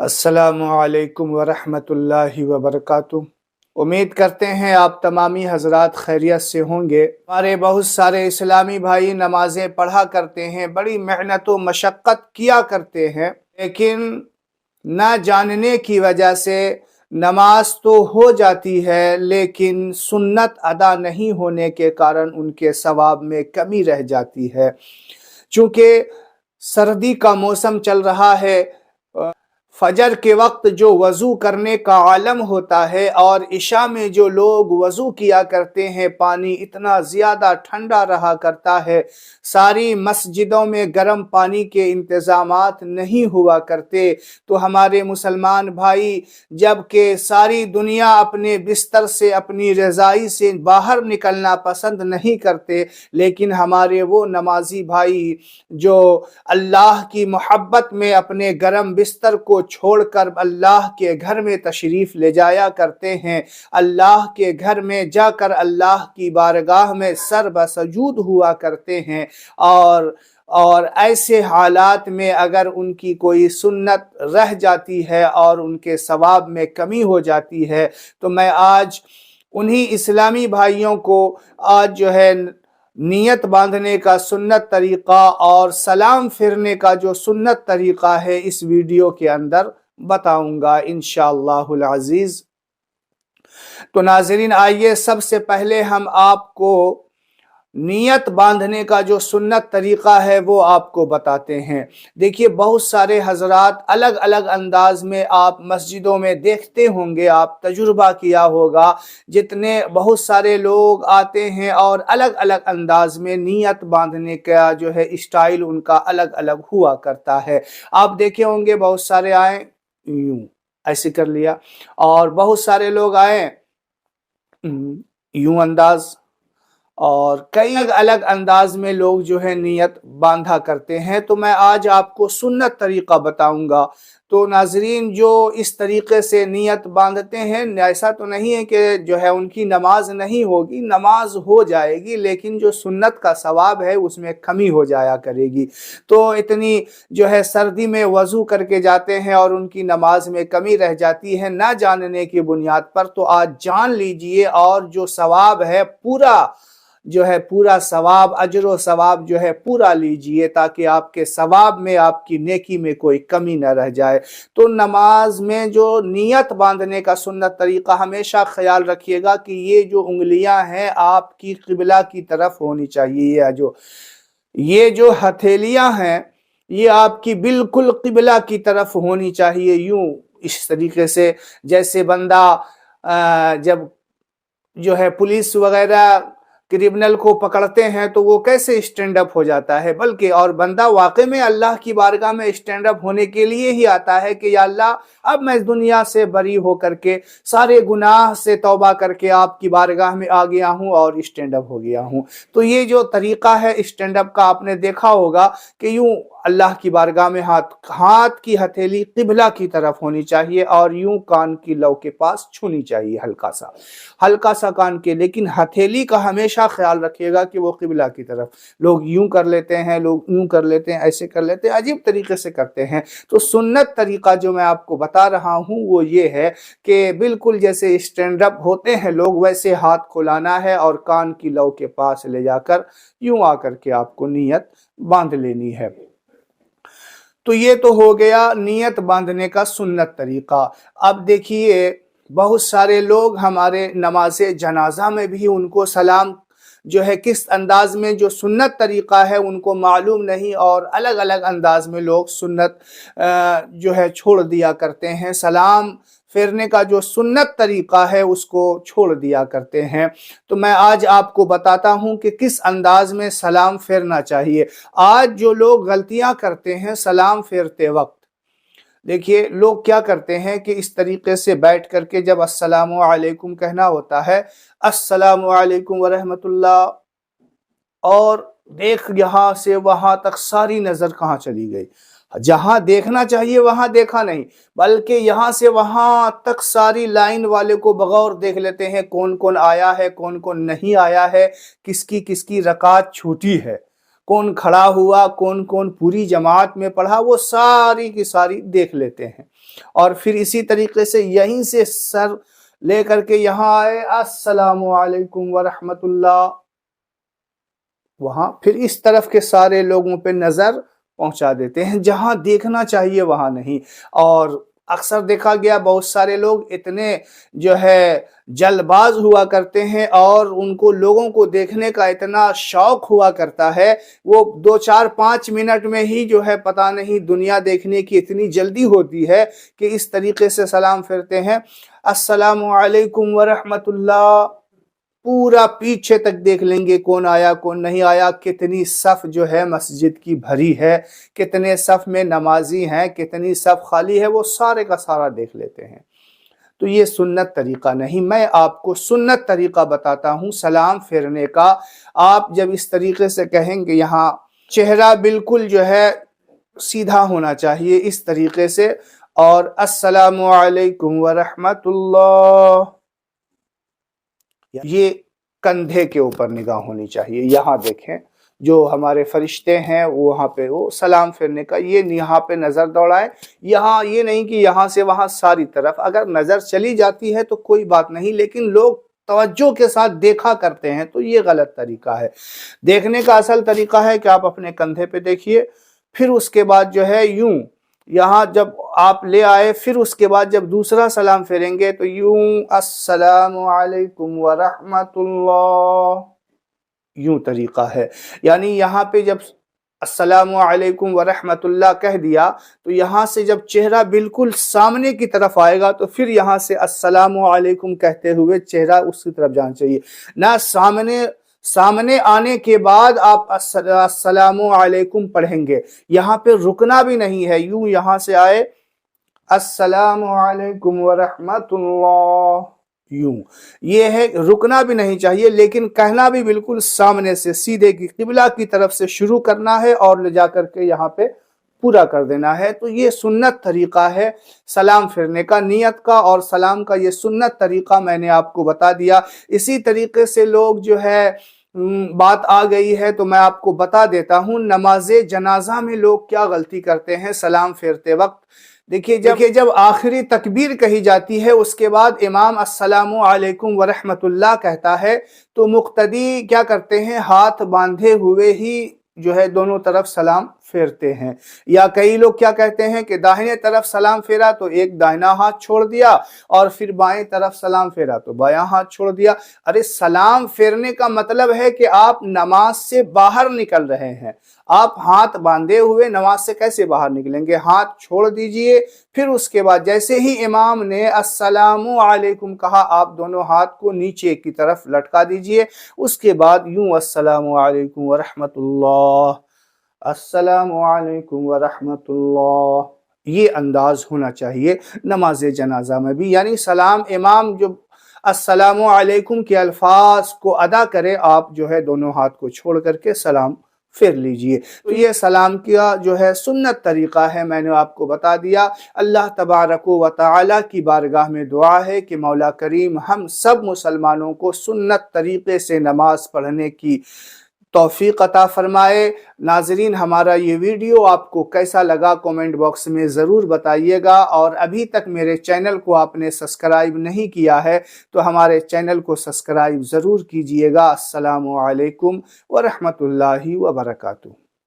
السلام علیکم ورحمۃ اللہ وبرکاتہ۔ امید کرتے ہیں آپ تمامی حضرات خیریت سے ہوں گے۔ ہمارے بہت سارے اسلامی بھائی نمازیں پڑھا کرتے ہیں، بڑی محنت و مشقت کیا کرتے ہیں، لیکن نہ جاننے کی وجہ سے نماز تو ہو جاتی ہے لیکن سنت ادا نہیں ہونے کے کارن ان کے ثواب میں کمی رہ جاتی ہے۔ چونکہ سردی کا موسم چل رہا ہے، فجر کے وقت جو وضو کرنے کا عالم ہوتا ہے اور عشاء میں جو لوگ وضو کیا کرتے ہیں، پانی اتنا زیادہ ٹھنڈا رہا کرتا ہے، ساری مسجدوں میں گرم پانی کے انتظامات نہیں ہوا کرتے، تو ہمارے مسلمان بھائی جبکہ ساری دنیا اپنے بستر سے اپنی رضائی سے باہر نکلنا پسند نہیں کرتے، لیکن ہمارے وہ نمازی بھائی جو اللہ کی محبت میں اپنے گرم بستر کو چھوڑ کر اللہ کے گھر میں تشریف لے جایا کرتے ہیں، اللہ کے گھر میں جا کر اللہ کی بارگاہ میں سر بسجود ہوا کرتے ہیں، اور ایسے حالات میں اگر ان کی کوئی سنت رہ جاتی ہے اور ان کے ثواب میں کمی ہو جاتی ہے، تو میں آج انہی اسلامی بھائیوں کو آج جو ہے نیت باندھنے کا سنت طریقہ اور سلام پھرنے کا جو سنت طریقہ ہے اس ویڈیو کے اندر بتاؤں گا انشاءاللہ العزیز۔ تو ناظرین آئیے سب سے پہلے ہم آپ کو نیت باندھنے کا جو سنت طریقہ ہے وہ آپ کو بتاتے ہیں۔ دیکھیے بہت سارے حضرات الگ الگ انداز میں آپ مسجدوں میں دیکھتے ہوں گے، آپ تجربہ کیا ہوگا، جتنے بہت سارے لوگ آتے ہیں اور الگ الگ انداز میں نیت باندھنے کا جو ہے اسٹائل ان کا الگ الگ ہوا کرتا ہے۔ آپ دیکھے ہوں گے بہت سارے آئیں یوں ایسے کر لیا، اور بہت سارے لوگ آئیں یوں انداز، اور کئی الگ انداز میں لوگ جو ہے نیت باندھا کرتے ہیں۔ تو میں آج آپ کو سنت طریقہ بتاؤں گا۔ تو ناظرین جو اس طریقے سے نیت باندھتے ہیں، ایسا تو نہیں ہے کہ جو ہے ان کی نماز نہیں ہوگی، نماز ہو جائے گی، لیکن جو سنت کا ثواب ہے اس میں کمی ہو جایا کرے گی۔ تو اتنی جو ہے سردی میں وضو کر کے جاتے ہیں اور ان کی نماز میں کمی رہ جاتی ہے نہ جاننے کی بنیاد پر، تو آج جان لیجئے اور جو ثواب ہے پورا ثواب، اجر و ثواب جو ہے پورا لیجئے، تاکہ آپ کے ثواب میں، آپ کی نیکی میں کوئی کمی نہ رہ جائے۔ تو نماز میں جو نیت باندھنے کا سنت طریقہ، ہمیشہ خیال رکھیے گا کہ یہ جو انگلیاں ہیں آپ کی قبلہ کی طرف ہونی چاہیے، یہ جو ہتھیلیاں ہیں یہ آپ کی بالکل قبلہ کی طرف ہونی چاہیے، یوں اس طریقے سے جیسے بندہ جب جو ہے پولیس وغیرہ کرمنل کو پکڑتے ہیں تو وہ کیسے اسٹینڈ اپ ہو جاتا ہے، بلکہ اور بندہ واقع میں اللہ کی بارگاہ میں اسٹینڈ اپ ہونے کے لیے ہی آتا ہے کہ یا اللہ اب میں اس دنیا سے بری ہو کر کے سارے گناہ سے توبہ کر کے آپ کی بارگاہ میں آ گیا ہوں اور اسٹینڈ اپ ہو گیا ہوں۔ تو یہ جو طریقہ ہے اسٹینڈ اپ کا آپ نے دیکھا ہوگا کہ یوں اللہ کی بارگاہ میں ہاتھ کی ہتھیلی قبلہ کی طرف ہونی چاہیے اور یوں کان کی لو کے پاس چھونی چاہیے، ہلکا سا کان کے، لیکن ہتھیلی کا ہمیشہ خیال رکھیے گا کہ وہ قبلہ کی طرف۔ لوگ یوں کر لیتے ہیں، لوگ یوں کر لیتے ہیں، ایسے کر لیتے ہیں، عجیب طریقے سے کرتے ہیں۔ تو سنت طریقہ جو میں آپ کو بتا رہا ہوں وہ یہ ہے کہ بالکل جیسے اسٹینڈ اپ ہوتے ہیں لوگ ویسے ہاتھ کھلانا ہے اور کان کی لو کے پاس لے جا کر یوں آ کر کے آپ کو نیت باندھ لینی ہے۔ تو یہ تو ہو گیا نیت باندھنے کا سنت طریقہ۔ اب دیکھیے بہت سارے لوگ ہمارے نماز جنازہ میں بھی ان کو سلام جو ہے کس انداز میں جو سنت طریقہ ہے ان کو معلوم نہیں، اور الگ الگ انداز میں لوگ سنت جو ہے چھوڑ دیا کرتے ہیں، سلام پھیرنے کا جو سنت طریقہ ہے اس کو چھوڑ دیا کرتے ہیں۔ تو میں آج آپ کو بتاتا ہوں کہ کس انداز میں سلام پھیرنا چاہیے۔ آج جو لوگ غلطیاں کرتے ہیں سلام پھیرتے وقت، دیکھیے لوگ کیا کرتے ہیں کہ اس طریقے سے بیٹھ کر کے جب السلام علیکم کہنا ہوتا ہے، السلام علیکم ورحمت اللہ، اور دیکھ یہاں سے وہاں تک ساری نظر کہاں چلی گئی، جہاں دیکھنا چاہیے وہاں دیکھا نہیں، بلکہ یہاں سے وہاں تک ساری لائن والے کو بغور دیکھ لیتے ہیں، کون کون آیا ہے کون کون نہیں آیا ہے، کس کی رکعت چھوٹی ہے، کون کھڑا ہوا، کون کون پوری جماعت میں پڑھا، وہ ساری کی ساری دیکھ لیتے ہیں۔ اور پھر اسی طریقے سے یہیں سے سر لے کر کے یہاں آئے السلام علیکم ورحمۃ اللہ، وہاں پھر اس طرف کے سارے لوگوں پہ نظر پہنچا دیتے ہیں، جہاں دیکھنا چاہیے وہاں نہیں۔ اور اکثر دیکھا گیا بہت سارے لوگ اتنے جو ہے جلد باز ہوا کرتے ہیں اور ان کو لوگوں کو دیکھنے کا اتنا شوق ہوا کرتا ہے، وہ 2-4-5 منٹ میں ہی جو ہے پتہ نہیں دنیا دیکھنے کی اتنی جلدی ہوتی ہے کہ اس طریقے سے سلام پھیرتے ہیں السلام علیکم ورحمۃ اللہ، پورا پیچھے تک دیکھ لیں گے کون آیا کون نہیں آیا، کتنی صف جو ہے مسجد کی بھری ہے، کتنے صف میں نمازی ہیں، کتنی صف خالی ہے، وہ سارے کا سارا دیکھ لیتے ہیں۔ تو یہ سنت طریقہ نہیں، میں آپ کو سنت طریقہ بتاتا ہوں سلام پھیرنے کا۔ آپ جب اس طریقے سے کہیں گے، یہاں چہرہ بالکل جو ہے سیدھا ہونا چاہیے اس طریقے سے، اور السلام علیکم ورحمۃ اللہ، یہ کندھے کے اوپر نگاہ ہونی چاہیے۔ یہاں دیکھیں جو ہمارے فرشتے ہیں وہاں پہ وہ سلام پھیرنے کا، یہ یہاں پہ نظر دوڑائیں، یہاں یہ نہیں کہ یہاں سے وہاں ساری طرف، اگر نظر چلی جاتی ہے تو کوئی بات نہیں، لیکن لوگ توجہ کے ساتھ دیکھا کرتے ہیں تو یہ غلط طریقہ ہے۔ دیکھنے کا اصل طریقہ ہے کہ آپ اپنے کندھے پہ دیکھیے، پھر اس کے بعد جو ہے یوں یہاں جب آپ لے آئے، پھر اس کے بعد جب دوسرا سلام پھیریں گے تو یوں السلام علیکم ورحمۃ اللہ، یوں طریقہ ہے۔ یعنی یہاں پہ جب السلام علیکم ورحمۃ اللہ کہہ دیا تو یہاں سے جب چہرہ بالکل سامنے کی طرف آئے گا تو پھر یہاں سے السلام علیکم کہتے ہوئے چہرہ اس کی طرف جانا چاہیے، نہ سامنے آنے کے بعد آپ السلام علیکم پڑھیں گے، یہاں پہ رکنا بھی نہیں ہے، یوں یہاں سے آئے السلام علیکم ورحمۃ اللہ، یوں، یہ ہے رکنا بھی نہیں چاہیے، لیکن کہنا بھی بالکل سامنے سے سیدھے کی قبلہ کی طرف سے شروع کرنا ہے اور لے جا کر کے یہاں پہ پورا کر دینا ہے۔ تو یہ سنت طریقہ ہے سلام پھیرنے کا، نیت کا اور سلام کا، یہ سنت طریقہ میں نے آپ کو بتا دیا۔ اسی طریقے سے لوگ جو ہے بات آ گئی ہے تو میں آپ کو بتا دیتا ہوں، نماز جنازہ میں لوگ کیا غلطی کرتے ہیں سلام پھیرتے وقت۔ دیکھیے جب آخری تکبیر کہی جاتی ہے اس کے بعد امام السلام علیکم ورحمۃ اللہ کہتا ہے تو مقتدی کیا کرتے ہیں، ہاتھ باندھے ہوئے ہی جو ہے دونوں طرف سلام پھیرتے ہیں، یا کئی لوگ کیا کہتے ہیں کہ داہنے طرف سلام پھیرا تو ایک داہنا ہاتھ چھوڑ دیا اور پھر بائیں طرف سلام پھیرا تو بایاں ہاتھ چھوڑ دیا۔ ارے سلام پھیرنے کا مطلب ہے کہ آپ نماز سے باہر نکل رہے ہیں، آپ ہاتھ باندھے ہوئے نماز سے کیسے باہر نکلیں گے؟ ہاتھ چھوڑ دیجئے، پھر اس کے بعد جیسے ہی امام نے السلام علیکم کہا آپ دونوں ہاتھ کو نیچے کی طرف لٹکا دیجئے، اس کے بعد یوں السلام علیکم ورحمۃ اللہ، السلام علیکم ورحمۃ اللہ، یہ انداز ہونا چاہیے نماز جنازہ میں بھی۔ یعنی سلام امام جو السلام علیکم کے الفاظ کو ادا کرے، آپ جو ہے دونوں ہاتھ کو چھوڑ کر کے سلام پھر لیجئے۔ تو یہ سلام کیا جو ہے سنت طریقہ ہے، میں نے آپ کو بتا دیا۔ اللہ تبارک و تعالی کی بارگاہ میں دعا ہے کہ مولا کریم ہم سب مسلمانوں کو سنت طریقے سے نماز پڑھنے کی توفیق عطا فرمائے۔ ناظرین، ہمارا یہ ویڈیو آپ کو کیسا لگا کامنٹ باکس میں ضرور بتائیے گا، اور ابھی تک میرے چینل کو آپ نے سبسکرائب نہیں کیا ہے تو ہمارے چینل کو سبسکرائب ضرور کیجئے گا۔ السلام علیکم ورحمۃ اللہ وبرکاتہ۔